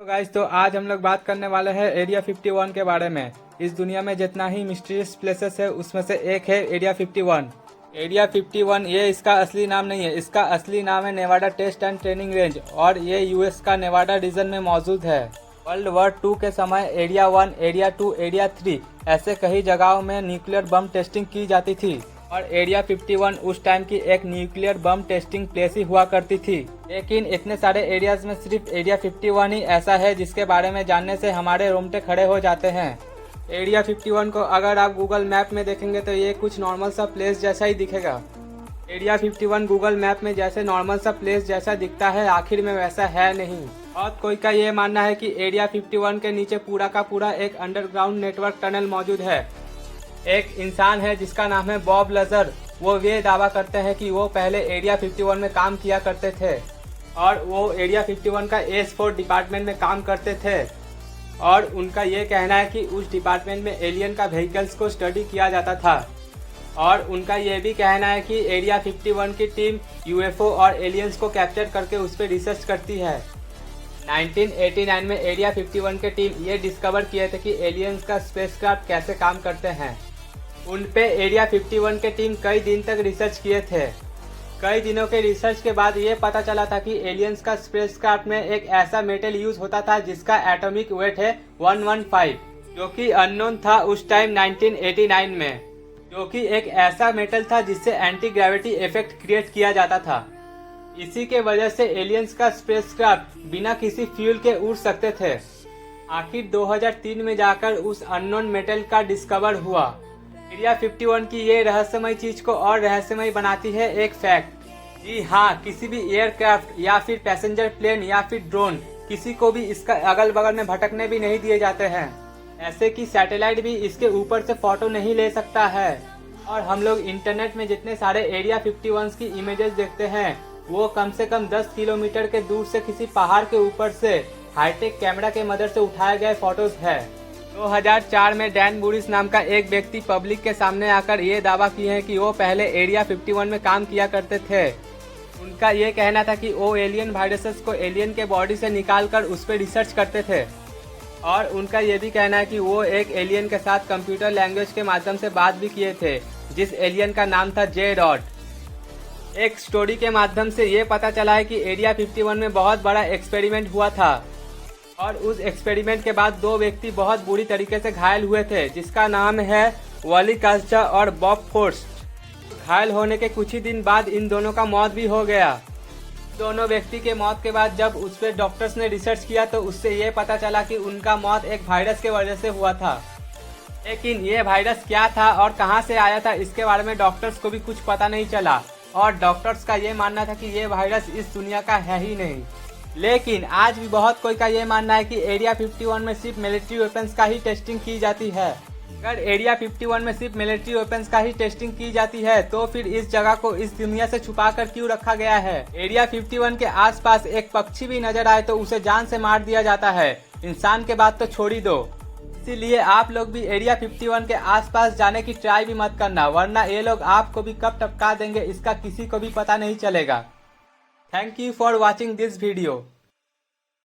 तो आज हम लोग बात करने वाले हैं एरिया 51 के बारे में। इस दुनिया में जितना ही मिस्टीरियस प्लेसेस है उसमें से एक है एरिया 51। एरिया 51 ये इसका असली नाम नहीं है, इसका असली नाम है Nevada test and training range और ये यूएस का नेवाडा रीजन में मौजूद है। वर्ल्ड वॉर 2 के समय एरिया 1, एरिया 2, एरिया 3 ऐसे कई जगहों में न्यूक्लियर बम टेस्टिंग की जाती थी और एरिया 51 उस टाइम की एक न्यूक्लियर बम टेस्टिंग प्लेस ही हुआ करती थी। लेकिन इतने सारे एरियाज में सिर्फ एरिया 51 ही ऐसा है जिसके बारे में जानने से हमारे रोंगटे खड़े हो जाते हैं। एरिया 51 को अगर आप गूगल मैप में देखेंगे तो ये कुछ नॉर्मल सा प्लेस जैसा ही दिखेगा। एरिया 51 गूगल मैप में जैसे नॉर्मल सा प्लेस जैसा दिखता है, आखिर में वैसा है नहीं। और कोई का ये मानना है कि एरिया 51 के नीचे पूरा का पूरा एक अंडरग्राउंड नेटवर्क टनल मौजूद है। एक इंसान है जिसका नाम है बॉब लजर, वो ये दावा करते हैं कि वो पहले एरिया 51 में काम किया करते थे और वो एरिया 51 का एस4 डिपार्टमेंट में काम करते थे और उनका ये कहना है कि उस डिपार्टमेंट में एलियन का व्हीकल्स को स्टडी किया जाता था। और उनका ये भी कहना है कि एरिया 51 की टीम यूएफओ और एलियंस को कैप्चर करके उस पर रिसर्च करती है। 1989 में एरिया 51 की टीम ये डिस्कवर किए थे कि एलियंस का स्पेसक्राफ्ट कैसे काम करते हैं। उन पे एरिया 51 के टीम कई दिन तक रिसर्च किए थे। कई दिनों के रिसर्च के बाद ये पता चला था कि एलियंस का स्पेसक्राफ्ट में एक ऐसा मेटल यूज होता था जिसका एटॉमिक वेट है 115, जो कि अननोन था उस टाइम 1989 में, जो कि एक ऐसा मेटल था जिससे एंटी ग्रेविटी इफेक्ट क्रिएट किया जाता था। इसी के वजह से एलियंस का स्पेसक्राफ्ट बिना किसी फ्यूल के उड़ सकते थे। आखिर 2003 में जाकर उस अननोन मेटल का डिस्कवर हुआ। एरिया 51 की ये रहस्यमय चीज को और रहस्यमय बनाती है एक फैक्ट। जी हाँ, किसी भी एयरक्राफ्ट या फिर पैसेंजर प्लेन या फिर ड्रोन किसी को भी इसका अगल बगल में भटकने भी नहीं दिए जाते हैं। ऐसे कि सैटेलाइट भी इसके ऊपर से फोटो नहीं ले सकता है। और हम लोग इंटरनेट में जितने सारे एरिया 51 की इमेजेस देखते हैं वो कम से कम 10 किलोमीटर के दूर से किसी पहाड़ के ऊपर से हाईटेक कैमरा के मदद से उठाए गए फोटोज है। 2004 में डैन बुरिस नाम का एक व्यक्ति पब्लिक के सामने आकर ये दावा किए हैं कि वो पहले एरिया 51 में काम किया करते थे। उनका ये कहना था कि वो एलियन वायरसेस को एलियन के बॉडी से निकालकर उस पर रिसर्च करते थे और उनका ये भी कहना है कि वो एक एलियन के साथ कंप्यूटर लैंग्वेज के माध्यम से बात भी किए थे, जिस एलियन का नाम था जे डॉट। एक स्टोरी के माध्यम से ये पता चला है कि एरिया 51 में बहुत बड़ा एक्सपेरिमेंट हुआ था और उस एक्सपेरिमेंट के बाद 2 व्यक्ति बहुत बुरी तरीके से घायल हुए थे, जिसका नाम है वॉली कास्टा और बॉब फोर्स्ट। घायल होने के कुछ ही दिन बाद इन दोनों का मौत भी हो गया। दोनों व्यक्ति के मौत के बाद जब उस पर डॉक्टर्स ने रिसर्च किया तो उससे ये पता चला कि उनका मौत एक वायरस के वजह से हुआ था। लेकिन ये वायरस क्या था और कहाँ से आया था इसके बारे में डॉक्टर्स को भी कुछ पता नहीं चला और डॉक्टर्स का ये मानना था कि ये वायरस इस दुनिया का है ही नहीं। लेकिन आज भी बहुत कोई का ये मानना है कि एरिया 51 में सिर्फ मिलिट्री वेपन्स का ही टेस्टिंग की जाती है। अगर एरिया 51 में सिर्फ मिलिट्री वेपन्स का ही टेस्टिंग की जाती है तो फिर इस जगह को इस दुनिया से छुपाकर क्यों रखा गया है। एरिया 51 के आसपास एक पक्षी भी नजर आए तो उसे जान से मार दिया जाता है, इंसान के बात तो छोड़ ही दो। इसीलिए आप लोग भी एरिया 51 के आसपास जाने की ट्राई भी मत करना, वरना ये लोग आपको भी कब टपका देंगे इसका किसी को भी पता नहीं चलेगा। Thank you for watching this video.